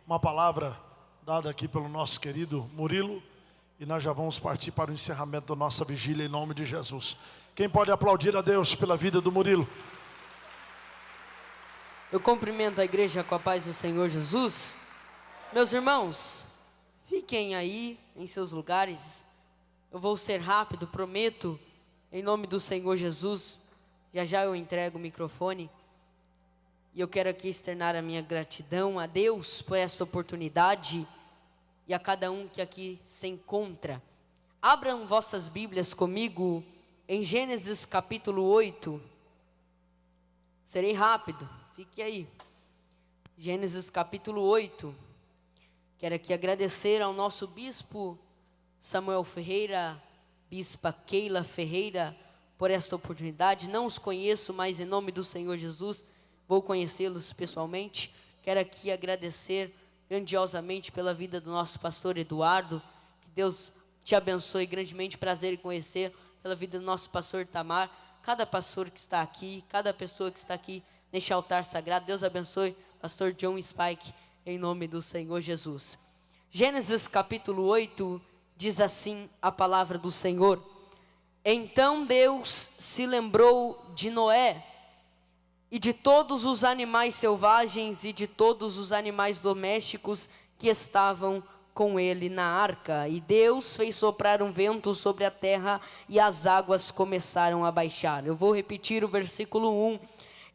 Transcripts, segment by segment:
uma palavra dada aqui pelo nosso querido Murilo, e nós já vamos partir para o encerramento da nossa vigília em nome de Jesus. Quem pode aplaudir a Deus pela vida do Murilo? Eu cumprimento a igreja com a paz do Senhor Jesus. Meus irmãos, fiquem aí em seus lugares. Eu vou ser rápido, prometo, em nome do Senhor Jesus. Já já eu entrego o microfone. E eu quero aqui externar a minha gratidão a Deus por esta oportunidade e a cada um que aqui se encontra. Abram vossas Bíblias comigo em Gênesis capítulo 8. Serei rápido, fique aí. Gênesis capítulo 8. Quero aqui agradecer ao nosso bispo Samuel Ferreira, bispa Keila Ferreira, por esta oportunidade. Não os conheço, mas em nome do Senhor Jesus vou conhecê-los pessoalmente. Quero aqui agradecer grandiosamente pela vida do nosso pastor Eduardo. Que Deus te abençoe grandemente. Prazer em conhecer pela vida do nosso pastor Tamar. Cada pastor que está aqui, cada pessoa que está aqui neste altar sagrado. Deus abençoe pastor John Spike, em nome do Senhor Jesus. Gênesis capítulo 8 diz assim a palavra do Senhor: Então Deus se lembrou de Noé e de todos os animais selvagens e de todos os animais domésticos que estavam com ele na arca. E Deus fez soprar um vento sobre a terra e as águas começaram a baixar. Eu vou repetir o versículo 1.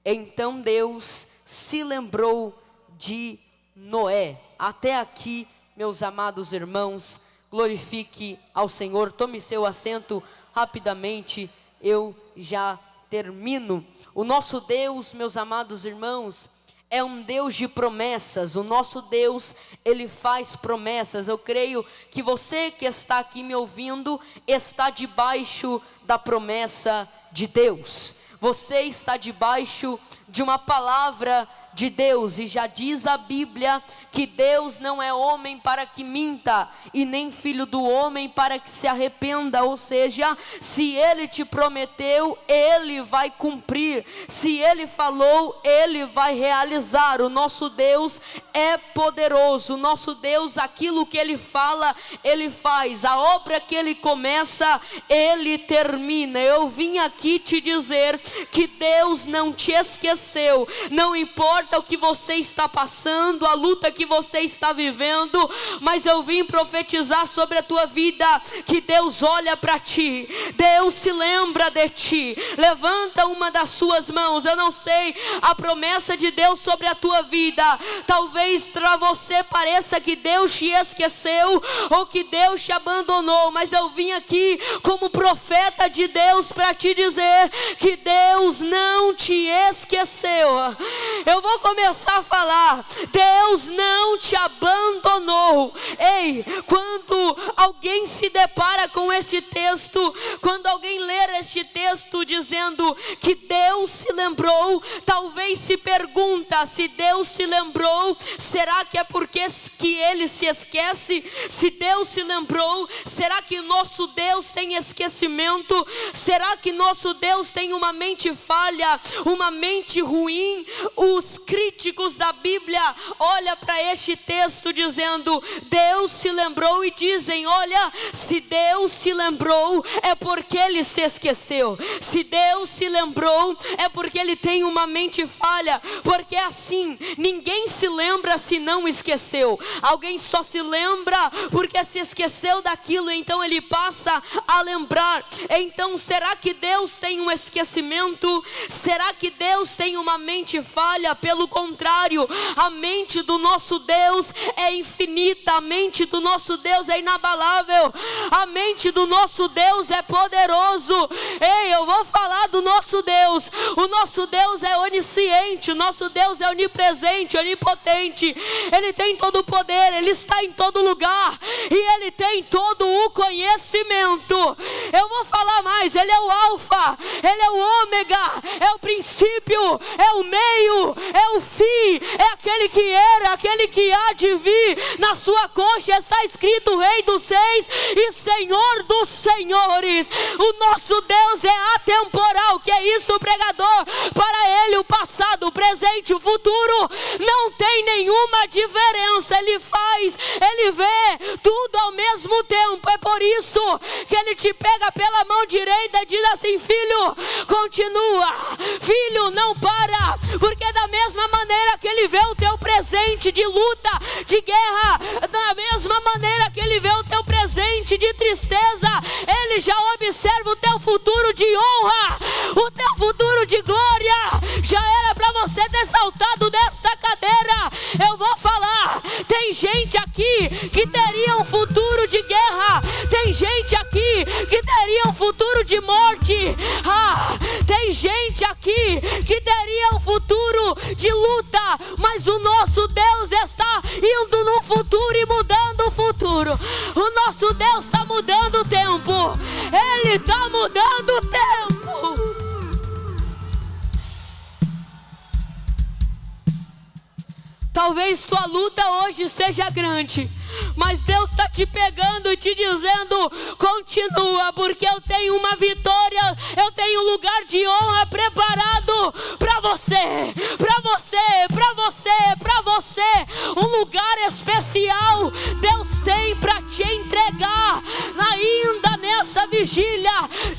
Então Deus se lembrou de Noé. Até aqui, meus amados irmãos, glorifique ao Senhor. Tome seu assento rapidamente, eu já termino. O nosso Deus, meus amados irmãos, é um Deus de promessas. O nosso Deus, Ele faz promessas. Eu creio que você que está aqui me ouvindo está debaixo da promessa de Deus. Você está debaixo de uma palavra de Deus, e já diz a Bíblia que Deus não é homem para que minta, e nem filho do homem para que se arrependa. Ou seja, se Ele te prometeu, Ele vai cumprir. Se Ele falou, Ele vai realizar. O nosso Deus é poderoso. O nosso Deus, aquilo que Ele fala, Ele faz. A obra que Ele começa, Ele termina. Eu vim aqui te dizer que Deus não te esqueceu. Não importa o que você está passando, a luta que você está vivendo, mas eu vim profetizar sobre a tua vida, que Deus olha para ti, Deus se lembra de ti. Levanta uma das suas mãos. Eu não sei a promessa de Deus sobre a tua vida. Talvez para você pareça que Deus te esqueceu, ou que Deus te abandonou, mas eu vim aqui como profeta de Deus para te dizer que Deus não te esqueceu. Eu vou começar a falar: Deus não te abandonou. Ei, quando alguém se depara com esse texto, quando alguém ler este texto dizendo que Deus se lembrou, talvez se pergunta: se Deus se lembrou, será que é porque que Ele se esquece? Se Deus se lembrou, será que nosso Deus tem esquecimento? Será que nosso Deus tem uma mente falha, uma mente ruim? Os críticos da Bíblia olham para este texto dizendo: Deus se lembrou, e dizem: olha, se Deus se lembrou é porque Ele se esqueceu. Se Deus se lembrou é porque Ele tem uma mente falha. Porque assim, ninguém se lembra se não esqueceu. Alguém só se lembra porque se esqueceu daquilo, então ele passa a lembrar. Então, será que Deus tem um esquecimento? Será que Deus tem uma mente falha? Pelo contrário, a mente do nosso Deus é infinita, a mente do nosso Deus é inabalável, a mente do nosso Deus é poderoso. Ei, eu vou falar do nosso Deus. O nosso Deus é onisciente, o nosso Deus é onipresente, onipotente. Ele tem todo o poder, Ele está em todo lugar, e Ele tem todo o conhecimento. Eu vou falar mais: Ele é o alfa, Ele é o ômega, é o princípio, é o meio, é o fim, é aquele que era, aquele que há de vir. Na sua concha está escrito: Rei dos Reis e Senhor dos Senhores. O nosso Deus é atemporal. Que é isso, pregador? Para Ele o passado, o presente, o futuro não tem nenhuma diferença. Ele vê tudo ao mesmo tempo. É por isso que Ele te pega pela mão direita e diz assim: filho, continua, filho, não para, porque da mesma maneira que Ele vê o teu presente de luta, de guerra, da mesma maneira que Ele vê o teu presente de tristeza, Ele já observa o teu futuro de honra, o teu futuro de glória. Já era para você ter saltado desta cadeira. Eu vou falar, tem gente aqui que teria um futuro de guerra, tem gente aqui que teria um futuro de morte, tem gente aqui que teria um futuro de luta, mas o nosso Deus está indo no futuro e mudando o futuro. O nosso Deus está mudando o tempo, Ele está mudando o tempo. Talvez tua luta hoje seja grande, mas Deus está te pegando e te dizendo: continua, porque eu tenho uma vitória, eu tenho um lugar de honra preparado para você, para você, para você, para você. Um lugar especial Deus tem para te entregar ainda nessa vigília.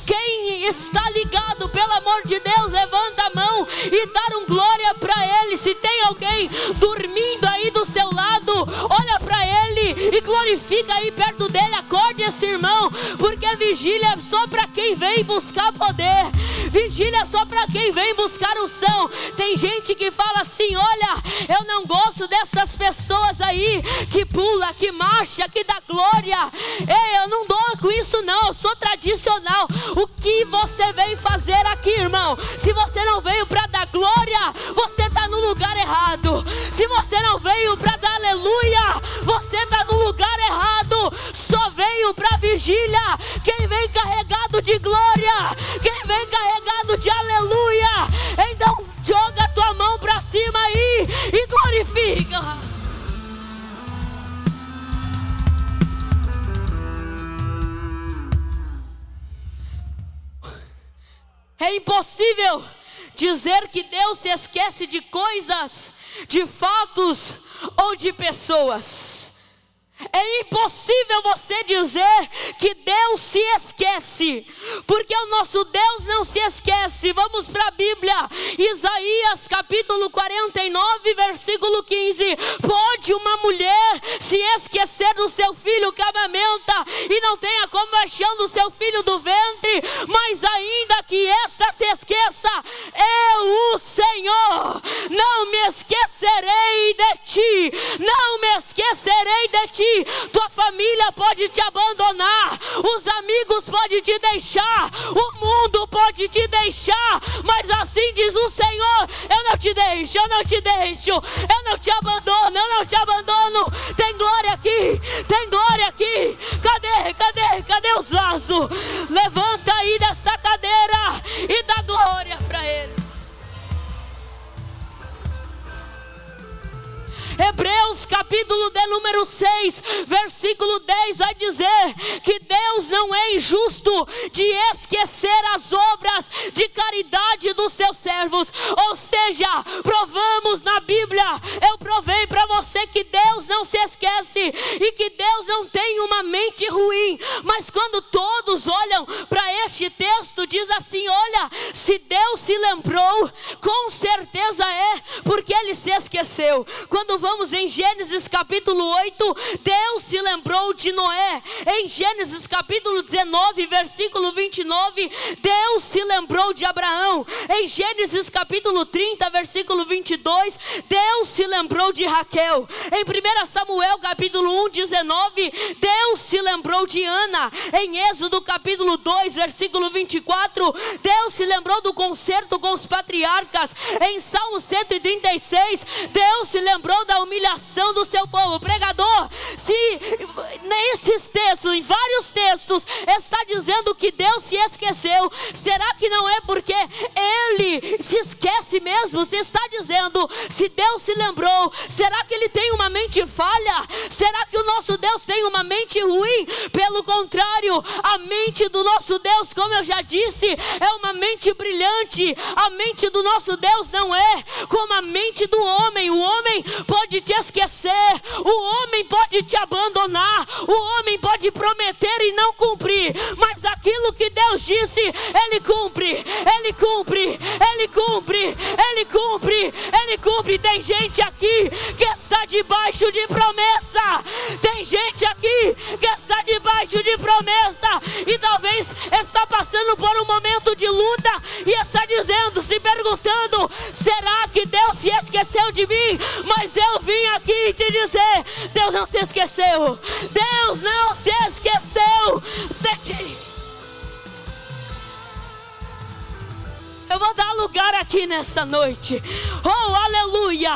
Quem está ligado, pelo amor de Deus, levanta a mão e dá um glória para Ele. Se tem alguém dormindo aí do seu lado, olha para Ele e glorifica aí perto dele. Acorde esse irmão, porque a vigília é só para quem vem buscar poder, vigília é só para quem vem buscar unção. Tem gente que fala assim: olha, eu não gosto dessas pessoas aí que pula, que marcha, que dá glória. Ei, eu não dou com isso não, eu sou tradicional. O que você veio fazer aqui, irmão? Se você não veio para dar glória, você está no lugar errado. Se você não veio para dar aleluia, você está no lugar errado. Só veio para vigília quem vem carregado de glória, quem vem carregado de aleluia. Então joga a tua mão para cima aí e glorifica. É impossível dizer que Deus se esquece de coisas, de fatos ou de pessoas. É impossível você dizer que Deus se esquece, porque o nosso Deus não se esquece. Vamos para a Bíblia, Isaías capítulo 49, versículo 15. Pode uma mulher se esquecer do seu filho que amamenta e não tenha compaixão do seu filho do ventre? Mas ainda que esta se esqueça, eu, o Senhor, não me esquecerei de ti, não me esquecerei de ti. Tua família pode te abandonar, os amigos podem te deixar, o mundo pode te deixar, mas assim diz o Senhor: eu não te deixo, eu não te deixo, eu não te abandono, eu não te abandono. Tem glória aqui, tem glória aqui. Cadê os vasos? Levanta aí dessa cadeira e dá glória para Ele. Hebreus capítulo de número 6, versículo 10 vai dizer que Deus não é injusto de esquecer as obras de caridade dos seus servos. Ou seja, provamos na Bíblia, eu provei para você que Deus não se esquece e que Deus não tem uma mente ruim. Mas quando todos olham para este texto, diz assim: olha, se Deus se lembrou, com certeza é porque Ele se esqueceu. Quando vamos em Gênesis capítulo 8, Deus se lembrou de Noé. Em Gênesis capítulo 19, versículo 29, Deus se lembrou de Abraão. Em Gênesis capítulo 30, versículo 22, Deus se lembrou de Raquel. Em 1 Samuel capítulo 1, 19, Deus se lembrou de Ana. Em Êxodo capítulo 2, versículo 24, Deus se lembrou do concerto com os patriarcas. Em Salmo 136, Deus se lembrou da humilhação do seu povo. Pregador, se nesses textos, em vários textos, está dizendo que Deus se esqueceu, será que não é porque Ele se esquece mesmo? Se está dizendo, se Deus se lembrou, será que Ele tem uma mente falha? Será que o nosso nosso Deus tem uma mente ruim. Pelo contrário, a mente do nosso Deus, como eu já disse, é uma mente brilhante. A mente do nosso Deus não é como a mente do homem. O homem pode te esquecer, o homem pode te abandonar, o homem pode prometer e não cumprir, mas aquilo que Deus disse, Ele cumpre, Ele cumpre, Ele cumpre, Ele cumpre, Ele cumpre. Tem gente aqui que está debaixo de promessa, tem gente aqui que está debaixo de promessa, e talvez está passando por um momento de luta, e está dizendo, se perguntando, será que Deus se esqueceu de mim? Mas eu vim aqui te dizer, Deus não se esqueceu, Deus não se esqueceu de ti. Eu vou dar lugar aqui nesta noite. Oh, aleluia!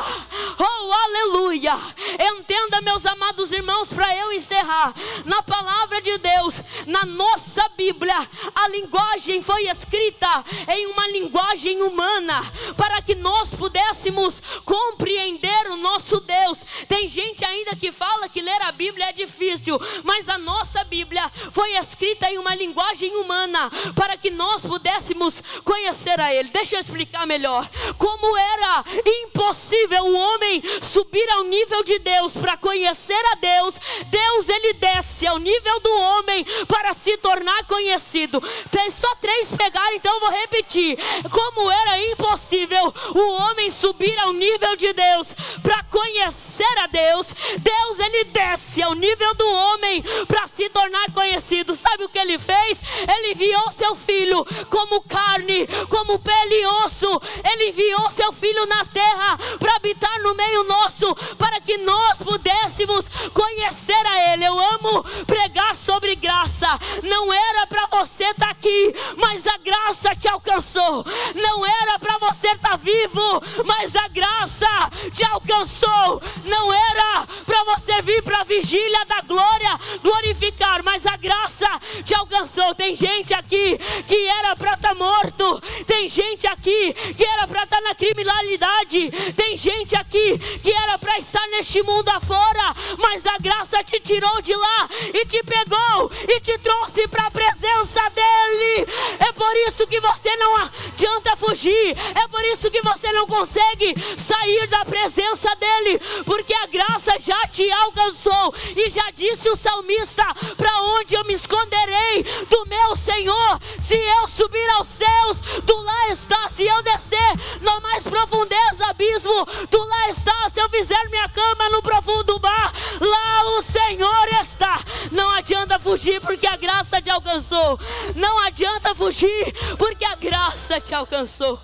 Oh, aleluia! Entenda, meus amados irmãos, para eu encerrar. Na palavra de Deus, na nossa Bíblia, a linguagem foi escrita em uma linguagem humana, para que nós pudéssemos compreender o nosso Deus. Tem gente ainda que fala que ler a Bíblia é difícil, mas a nossa Bíblia foi escrita em uma linguagem humana, para que nós pudéssemos conhecer a Ele. Deixa eu explicar melhor. Como era impossível o homem subir ao nível de Deus para conhecer a Deus, Deus ele desce ao nível do homem para se tornar conhecido. Tem só 3 pegaram, então eu vou repetir. Como era impossível o homem subir ao nível de Deus para conhecer a Deus, Deus ele desce ao nível do homem para se tornar conhecido. Sabe o que ele fez? Ele enviou seu filho como carne, como pele e osso. Ele enviou seu filho na terra para habitar no meio nosso, para que nós pudéssemos conhecer a Ele. Eu amo pregar sobre graça. Não era para você estar aqui, mas a graça te alcançou. Não era para você estar vivo, mas a graça te alcançou. Não era para você vir para a vigília da glória glorificar, mas a graça te alcançou. Tem gente aqui que era para estar morto, tem gente aqui que era para estar na criminalidade, tem gente aqui que era para estar neste mundo afora, mas a graça te tirou de lá e te pegou e te trouxe para a presença dEle. É por isso que você não adianta fugir, é por isso que você não consegue sair da presença dEle, porque a graça já te alcançou. E já disse o salmista: para onde eu me esconderei do meu Senhor? Se eu subir aos céus, tu lá está. Se eu descer na mais profundeza abismo, tu lá está. Se eu fizer minha cama no profundo mar, lá o Senhor está. Não adianta fugir, porque a graça te alcançou. Não adianta fugir, porque a graça te alcançou.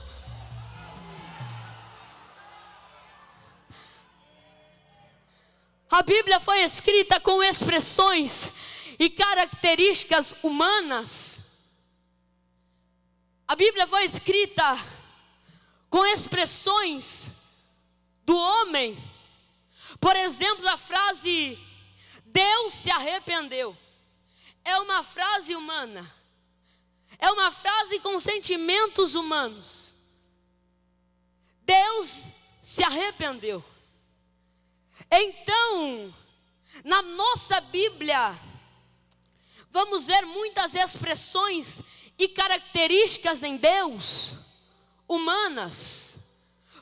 A Bíblia foi escrita com expressões e características humanas. A Bíblia foi escrita com expressões do homem. Por exemplo, a frase Deus se arrependeu é uma frase humana, é uma frase com sentimentos humanos. Deus se arrependeu. Então, na nossa Bíblia, vamos ver muitas expressões e características em Deus humanas,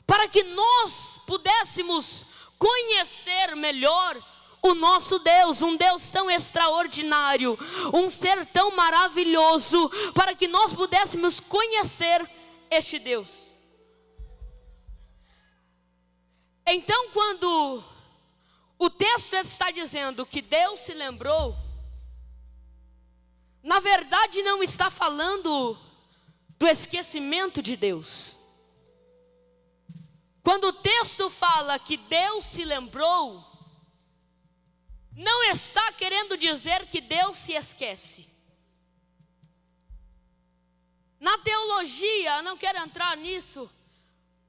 para que nós pudéssemos conhecer melhor o nosso Deus, um Deus tão extraordinário, um ser tão maravilhoso, para que nós pudéssemos conhecer este Deus. Então, quando o texto está dizendo que Deus se lembrou, na verdade não está falando do esquecimento de Deus. Quando o texto fala que Deus se lembrou, não está querendo dizer que Deus se esquece. Na teologia, eu não quero entrar nisso,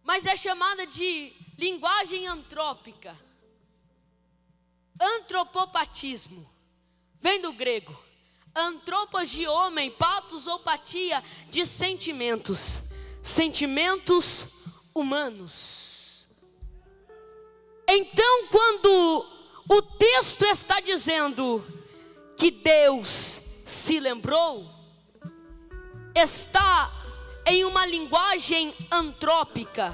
mas é chamada de linguagem antrópica. Antropopatismo, vem do grego. Antropos de homem, patos ou patia de sentimentos. Sentimentos humanos. Então, quando o texto está dizendo que Deus se lembrou, está em uma linguagem antrópica.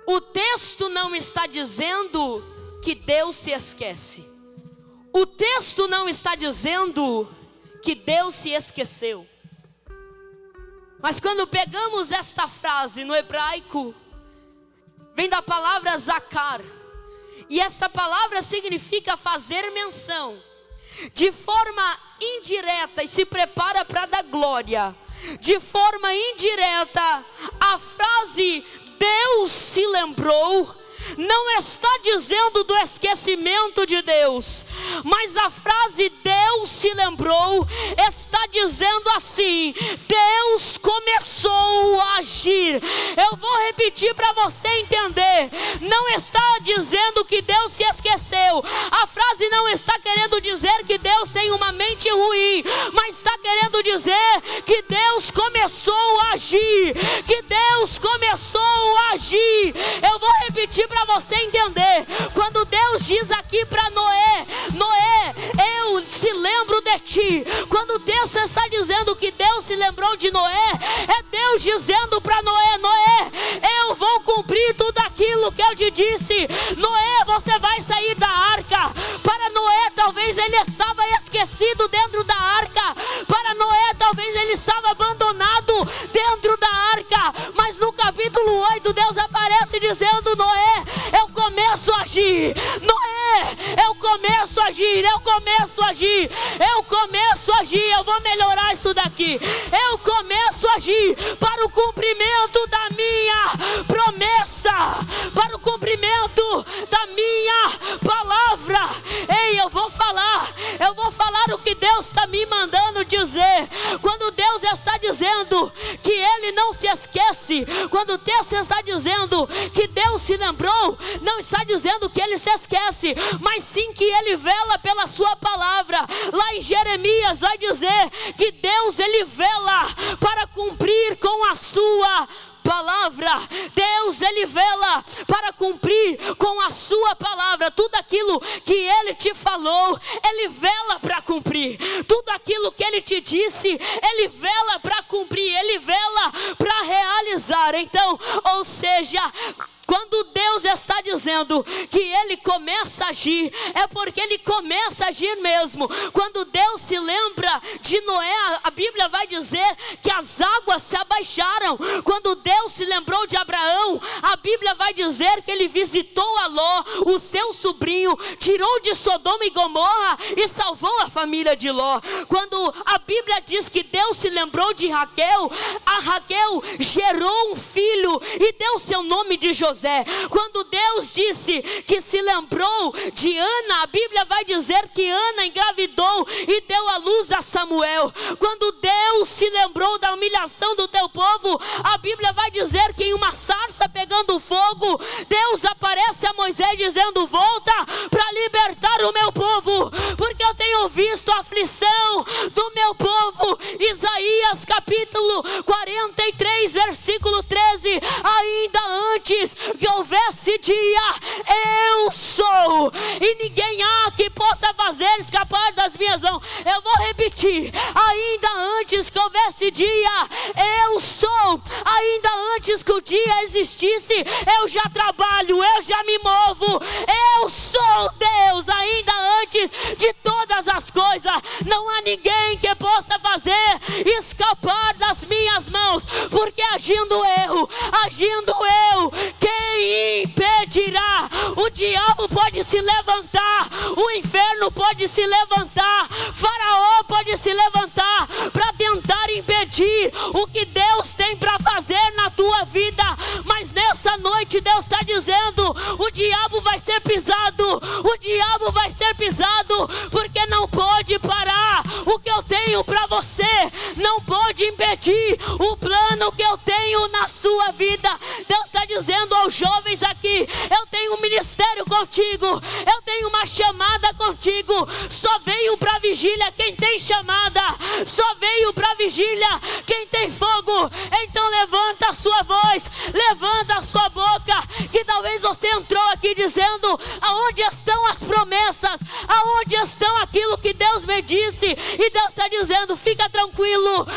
O texto não está dizendo que Deus se esquece. O texto não está dizendo que Deus se esqueceu. Mas quando pegamos esta frase no hebraico, vem da palavra zakar. E esta palavra significa fazer menção. De forma indireta, e se prepara para dar glória. De forma indireta, a frase Deus se lembrou não está dizendo do esquecimento de Deus, mas a frase Deus se lembrou está dizendo assim: Deus começou a agir. Eu vou repetir para você entender. Não está dizendo que Deus se esqueceu. A frase não está querendo dizer que Deus tem uma mente ruim, mas está querendo dizer que Deus começou a agir. Que Deus começou a agir. Eu vou repetir para você entender. Quando Deus diz aqui para Noé: Noé, eu se lembro de ti. Quando o texto está dizendo que Deus se lembrou de Noé, é Deus dizendo para Noé: Noé, eu vou cumprir tudo aquilo que eu te disse. Noé, você vai sair da arca. Para Noé, talvez ele estava esquecido dentro da arca. Para Noé, talvez ele estava abandonado dentro da arca. Mas no capítulo 8, Deus aparece dizendo: Noé, eu começo a agir. Noé, eu começo a agir. Eu começo a agir. Eu começo a agir. Eu vou melhorar isso daqui. Eu começo a agir para o cumprimento da minha promessa, para o cumprimento da minha palavra. Ei, eu vou falar o que Deus está me mandando dizer. Quando Deus está dizendo que Ele não se esquece, quando o texto está dizendo que Deus se lembrou, não está dizendo que Ele se esquece, mas sim que Ele vela pela sua palavra. Lá em Jeremias vai dizer que Deus, Ele vela para cumprir com a sua palavra. Deus, Ele vela para cumprir com a sua palavra. Tudo aquilo que Ele te falou, Ele vela para cumprir. Tudo aquilo que Ele te disse, Ele vela para cumprir. Ele vela para realizar. Então, ou seja, quando Deus está dizendo que Ele começa a agir, é porque Ele começa a agir mesmo. Quando Deus se lembra de Noé, a Bíblia vai dizer que as águas se abaixaram. Quando Deus se lembrou de Abraão, a Bíblia vai dizer que Ele visitou a Ló, o seu sobrinho, tirou de Sodoma e Gomorra e salvou a família de Ló. Quando a Bíblia diz que Deus se lembrou de Raquel, a Raquel gerou um filho e deu seu nome de José. Quando Deus disse que se lembrou de Ana, a Bíblia vai dizer que Ana engravidou e deu à luz a Samuel. Quando Deus se lembrou da humilhação do teu povo, a Bíblia vai dizer que em uma sarça pegando fogo, Deus aparece a Moisés dizendo: volta para libertar o meu povo, porque eu tenho visto a aflição do meu povo. Isaías capítulo 43, versículo 13: ainda antes que houvesse dia, eu sou, e ninguém há que possa fazer escapar das minhas mãos. Eu vou repetir: ainda antes que houvesse dia, eu sou. Ainda antes que o dia existisse, eu já trabalho, eu já me movo. Eu sou Deus. Ainda antes de todas as coisas, não há ninguém que possa fazer escapar das minhas mãos, porque agindo eu, quem impedirá? O diabo pode se levantar, o inferno pode se levantar, Faraó pode se levantar para tentar impedir o que Deus tem para fazer na tua vida. Mas nessa noite Deus está dizendo: o diabo vai ser pisado, o diabo vai ser pisado, porque não pode parar o que eu tenho para você, não pode impedir o plano que eu tenho tenho na sua vida. Deus está dizendo aos jovens aqui: eu tenho um ministério contigo, eu tenho uma chamada contigo. Só veio para a vigília quem tem chamada, só veio para a vigília quem tem fogo. Então levanta a sua voz, levanta a sua boca, que talvez você entrou aqui dizendo: aonde estão as promessas, aonde estão aquilo que Deus me disse? E Deus está dizendo: fica tranquilo,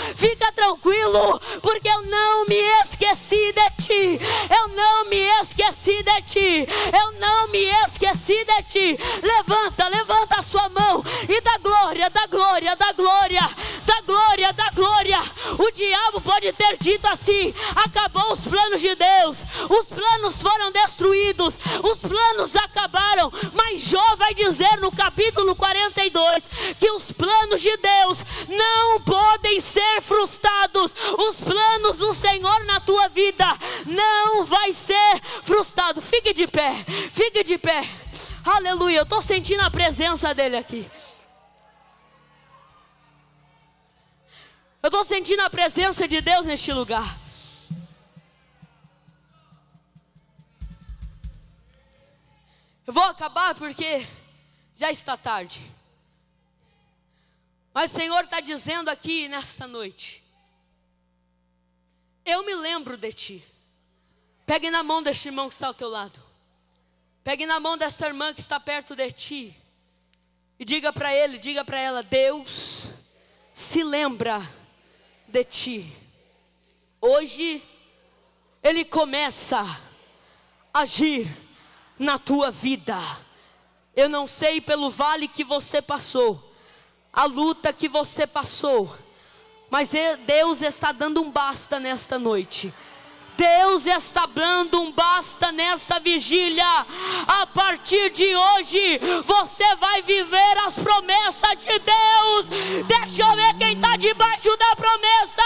porque eu não me esqueci de ti, eu não me esqueci de ti, eu não me esqueci de ti. Levanta a sua mão e dá glória, dá glória, dá glória, dá glória, dá glória. O diabo pode ter dito assim: acabou os planos de Deus, os planos foram destruídos, os planos acabaram. Mas Jó vai dizer no capítulo 42 que os planos de Deus não podem ser frustrados. Os planos do Senhor na tua vida não vai ser frustrado. Fique de pé, fique de pé. Aleluia, eu estou sentindo a presença dele aqui. Eu estou sentindo a presença de Deus neste lugar. Eu vou acabar porque já está tarde. Mas o Senhor está dizendo aqui nesta noite: eu me lembro de ti. Pegue na mão deste irmão que está ao teu lado. Pegue na mão desta irmã que está perto de ti. E diga para ele, diga para ela: Deus se lembra de ti. Hoje Ele começa a agir na tua vida. Eu não sei pelo vale que você passou, a luta que você passou, mas Deus está dando um basta nesta noite. Deus está dando um basta nesta vigília. A partir de hoje você vai viver as promessas de Deus. Deixa eu ver quem está debaixo da promessa.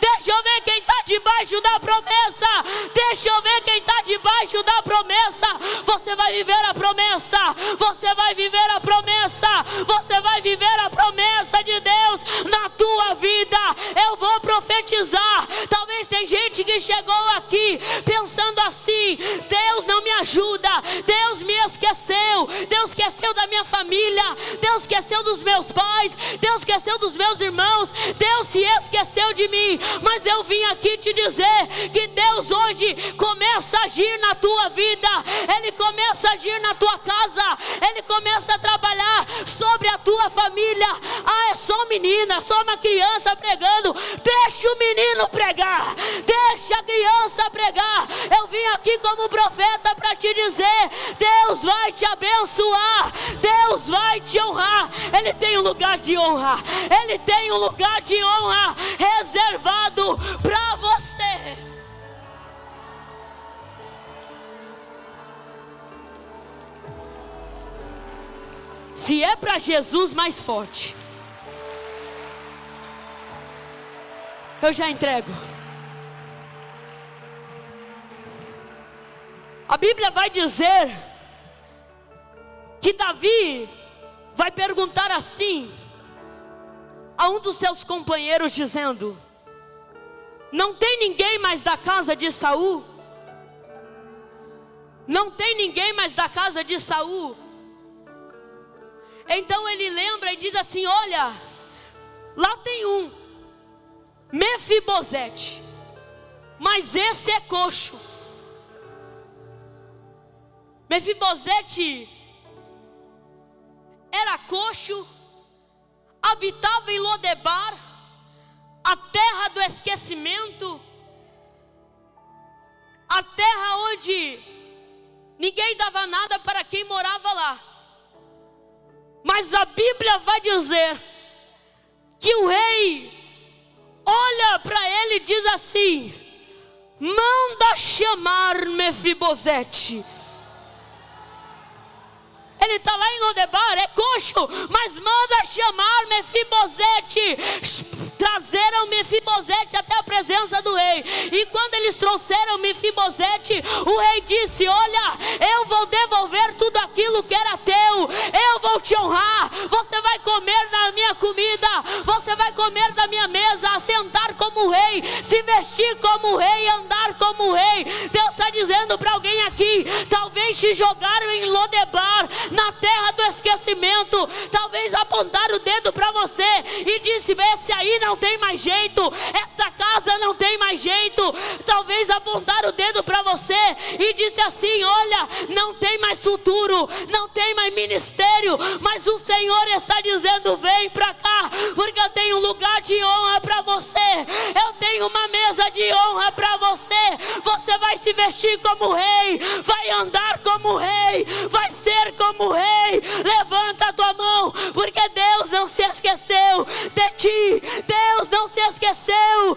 Deixa eu ver quem está debaixo da promessa. Deixa eu ver quem está debaixo da promessa. Você vai viver a promessa. Você vai viver a promessa. Você vai viver a promessa de Deus na tua vida. Eu vou profetizar. Talvez tem gente que chegou aqui pensando assim: Deus não me ajuda, Deus me esqueceu, Deus esqueceu da minha família, Deus esqueceu dos meus pais, Deus esqueceu dos meus irmãos, Deus se esqueceu de mim. Mas eu vim aqui te dizer que Deus hoje começa a agir na tua vida, Ele começa a agir na tua casa, Ele começa a trabalhar sobre a tua família. Ah, é só um menino, é só uma criança pregando. Deixa o menino pregar, deixa a criança pregar. Eu vim aqui como profeta para te dizer: Deus vai te abençoar, Deus vai te honrar. Ele tem um lugar de honra, Ele tem um lugar de honra reservado para você. Se é para Jesus, mais forte. Eu já entrego. A Bíblia vai dizer que Davi vai perguntar assim a um dos seus companheiros, dizendo: não tem ninguém mais da casa de Saul? Não tem ninguém mais da casa de Saul? Então ele lembra e diz assim: olha, lá tem um, Mefibosete, mas esse é coxo. Mefibosete era coxo, habitava em Lodebar, a terra do esquecimento, a terra onde ninguém dava nada para quem morava lá. Mas a Bíblia vai dizer que o rei olha para ele e diz assim: manda chamar Mefibosete. Ele está lá em Lodebar, é coxo, mas manda chamar Mefibosete. Trazeram Mefibosete até a presença do rei. E quando eles trouxeram Mefibosete, o rei disse: olha, eu vou devolver tudo aquilo que era teu, eu vou te honrar. Você vai comer na minha comida, você vai comer da minha mesa, assentar como rei, se vestir agir como rei, andar como rei. Deus está dizendo para alguém aqui: talvez te jogaram em Lodebar, na terra do esquecimento. Talvez apontaram o dedo para você e disse: esse aí não tem mais jeito, esta casa não tem mais jeito. Talvez apontaram o dedo para você e disse assim: olha, não tem mais futuro, não tem mais ministério. Mas o Senhor está dizendo: vem para cá, porque eu tenho um lugar de honra para você, eu tenho uma mesa de honra para você. Você vai se vestir como rei, vai andar como rei, vai ser como rei. Levanta a tua mão, porque Deus não se esqueceu de ti, Deus não se esqueceu